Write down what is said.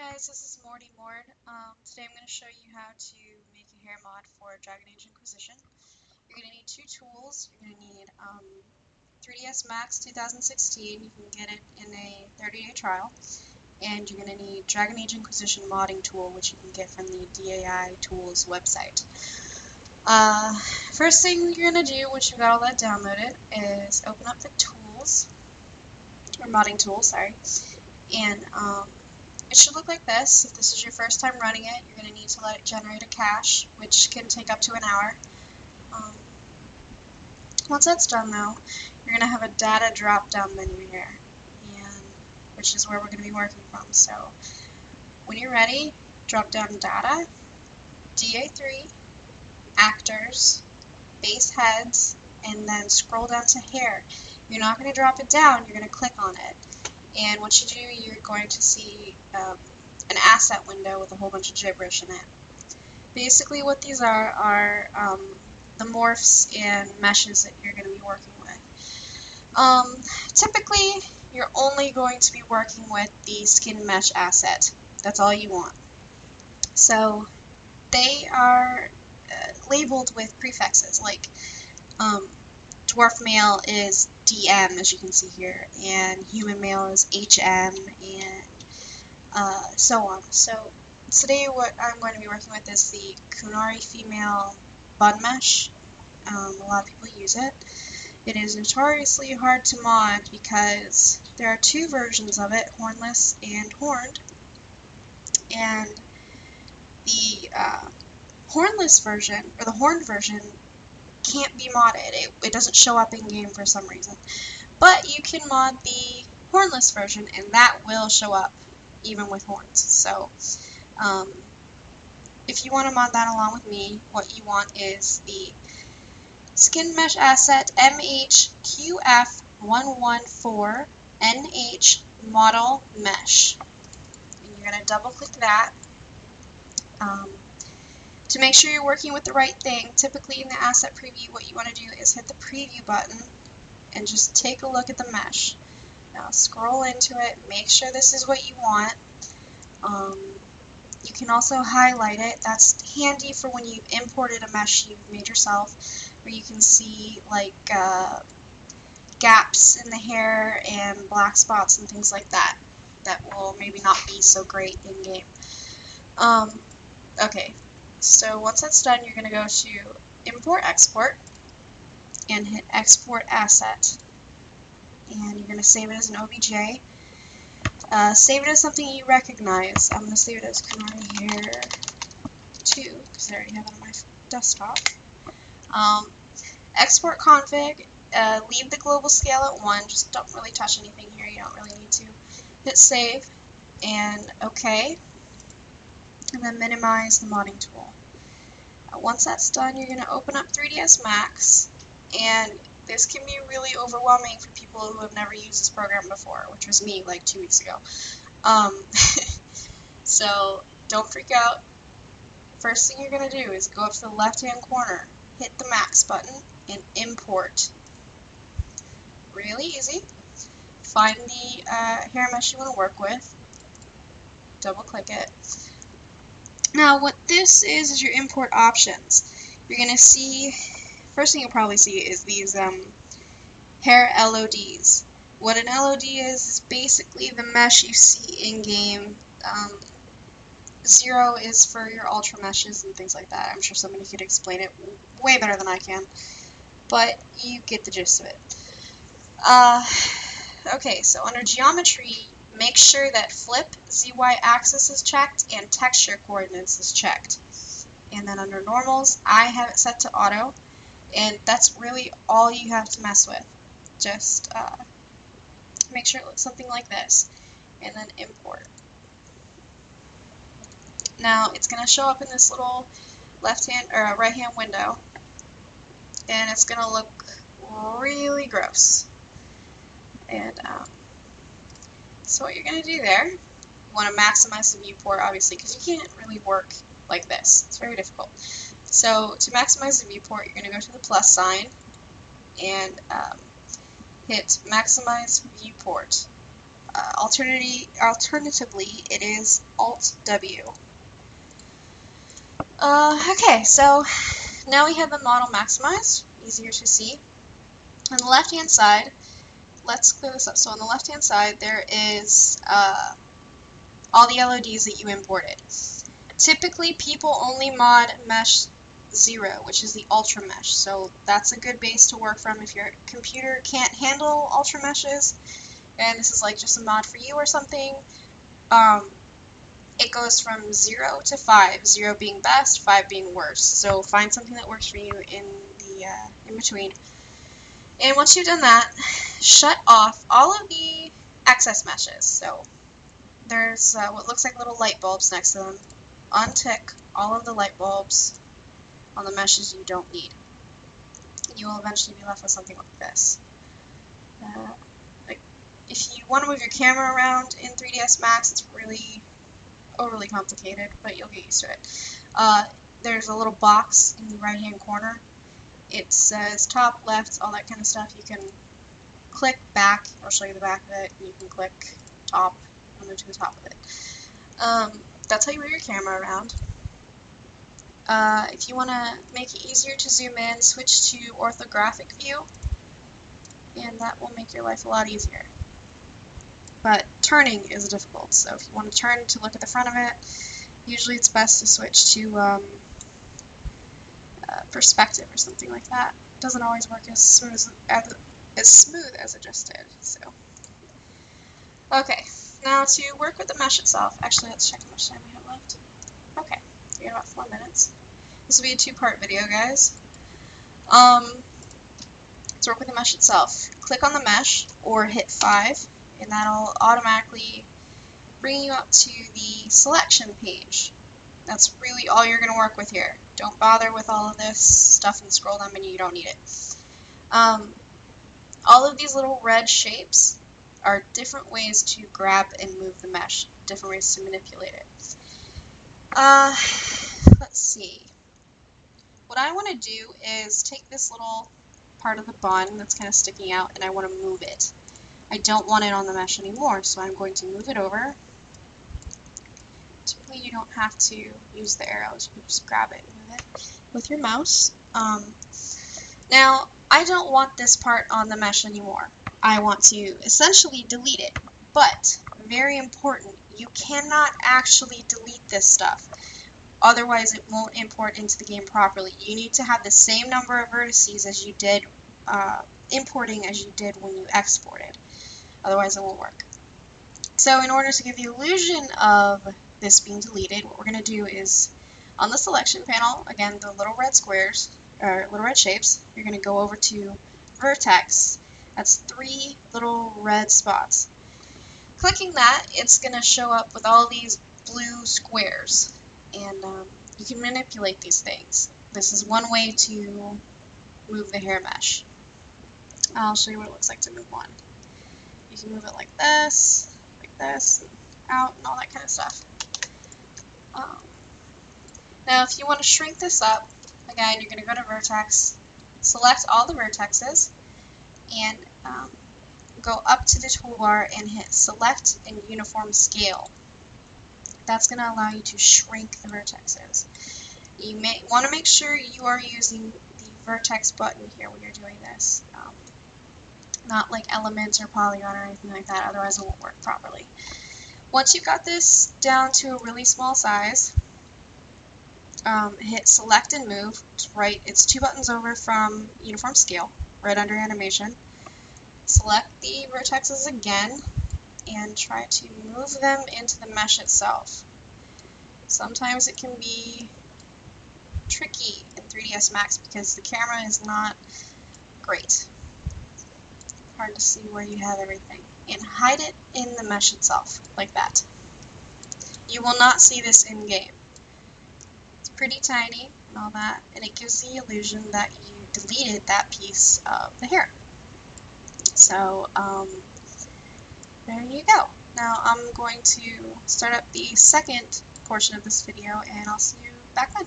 Guys, this is Morty Mord. Today I'm going to show you how to make a hair mod for Dragon Age Inquisition. You're going to need two tools. You're going to need 3ds Max 2016. You can get it in a 30-day trial. And you're going to need Dragon Age Inquisition modding tool, which you can get from the DAI Tools website. First thing you're going to do, once you've got all that downloaded, is open up the tools, or modding tool, sorry, and it should look like this. If this is your first time running it, you're going to need to let it generate a cache, which can take up to an hour. Once that's done, though, you're going to have a data drop-down menu here, and which is where we're going to be working from. So when you're ready, drop down data, DA3, actors, base heads, and then scroll down to hair. You're not going to drop it down, you're going to click on it. And once you do, you're going to see an asset window with a whole bunch of gibberish in it. Basically what these are the morphs and meshes that you're going to be working with. Typically, you're only going to be working with the skin mesh asset. That's all you want. So they are labeled with prefixes, like dwarf male is DM, as you can see here, and human male is HM, and so on. So today what I'm going to be working with is the Kunari female bun mesh. A lot of people use it. It is notoriously hard to mod because there are two versions of it, hornless and horned, and the hornless version, or the horned version, can't be modded. It doesn't show up in game for some reason. But you can mod the hornless version, and that will show up even with horns. So if you want to mod that along with me, what you want is the skin mesh asset MHQF114NH model mesh. And you're going to double click that. To make sure you're working with the right thing, typically in the asset preview, what you want to do is hit the preview button and just take a look at the mesh. Now scroll into it, make sure this is what you want. You can also highlight it. That's handy for when you've imported a mesh you've made yourself, where you can see like gaps in the hair and black spots and things like that that will maybe not be so great in game. Okay, so once that's done, you're going to go to Import Export and hit Export Asset. And you're going to save it as an OBJ. Save it as something you recognize. I'm going to save it as Kunari Hair 2, because I already have it on my desktop. Export config. Leave the global scale at 1. Just don't really touch anything here. You don't really need to. Hit save and OK. And then minimize the modding tool. Once that's done, you're going to open up 3ds Max, and this can be really overwhelming for people who have never used this program before, which was me like 2 weeks ago. So don't freak out. First thing you're going to do is go up to the left-hand corner, hit the Max button, and import. Really easy. Find the hair mesh you want to work with, double click it. Now what this is your import options. You're going to see, first thing you'll probably see is these hair LODs. What an LOD is basically the mesh you see in game. 0 is for your ultra meshes and things like that. I'm sure somebody could explain it way better than I can, but you get the gist of it. Okay, so under geometry, make sure that flip ZY axis is checked and texture coordinates is checked. And then under normals, I have it set to auto, and that's really all you have to mess with. Just make sure it looks something like this, and then import. Now it's going to show up in this little left-hand or right-hand window, and it's going to look really gross. And so what you're going to do there, you want to maximize the viewport, obviously, because you can't really work like this. It's very difficult. So to maximize the viewport, you're going to go to the plus sign and hit maximize viewport. Alternatively, it is Alt-W. Okay, so now we have the model maximized, easier to see. On the left-hand side, let's clear this up. So on the left-hand side, there is all the LODs that you imported. Typically, people only mod mesh 0, which is the ultra mesh. So that's a good base to work from if your computer can't handle ultra meshes, and this is like just a mod for you or something. It goes from 0 to 5, 0 being best, 5 being worst. So find something that works for you in the in between. And once you've done that, shut off all of the excess meshes. So there's what looks like little light bulbs next to them. Untick all of the light bulbs on the meshes you don't need. You will eventually be left with something like this. If you want to move your camera around in 3ds Max, it's really overly complicated, but you'll get used to it. There's a little box in the right-hand corner. It says top, left, all that kind of stuff. You can click back. I'll show you the back of it. You can click top and move to the top of it. That's how you move your camera around. If you want to make it easier to zoom in, switch to orthographic view, and that will make your life a lot easier. But turning is difficult, so if you want to turn to look at the front of it, usually it's best to switch to perspective or something like that. It doesn't always work as smooth as it just did. So, okay, now to work with the mesh itself. Actually, let's check how much time we have left. Okay, we got about 4 minutes. This will be a 2-part video, guys. To work with the mesh itself, click on the mesh or hit 5. And that'll automatically bring you up to the selection page. That's really all you're going to work with here. Don't bother with all of this stuff in the scroll down menu, you don't need it. All of these little red shapes are different ways to grab and move the mesh, different ways to manipulate it. Let's see. What I want to do is take this little part of the bun that's kind of sticking out and I want to move it. I don't want it on the mesh anymore, so I'm going to move it over. Typically you don't have to use the arrows, you can just grab it and move it with your mouse. Now, I don't want this part on the mesh anymore. I want to essentially delete it, but, very important, you cannot actually delete this stuff. Otherwise it won't import into the game properly. You need to have the same number of vertices as you did importing as you did when you exported. Otherwise it won't work. So in order to give the illusion of this being deleted, what we're going to do is, on the selection panel, again the little red squares, or little red shapes, you're going to go over to vertex. That's 3 little red spots. Clicking that, it's going to show up with all these blue squares, and you can manipulate these things. This is one way to move the hair mesh. I'll show you what it looks like to move one. You can move it like this, and out, and all that kind of stuff. Now, if you want to shrink this up, again, you're going to go to Vertex, select all the vertexes, and go up to the toolbar and hit Select and Uniform Scale. That's going to allow you to shrink the vertexes. You may want to make sure you are using the vertex button here when you're doing this. Not like elements or polygon or anything like that, otherwise it won't work properly. Once you've got this down to a really small size, hit select and move. It's 2 buttons over from uniform scale, right under animation. Select the vertexes again and try to move them into the mesh itself. Sometimes it can be tricky in 3ds Max because the camera is not great. Hard to see where you have everything. And hide it in the mesh itself, like that. You will not see this in game. It's pretty tiny and all that, and it gives the illusion that you deleted that piece of the hair. So, there you go. Now I'm going to start up the second portion of this video, and I'll see you back then.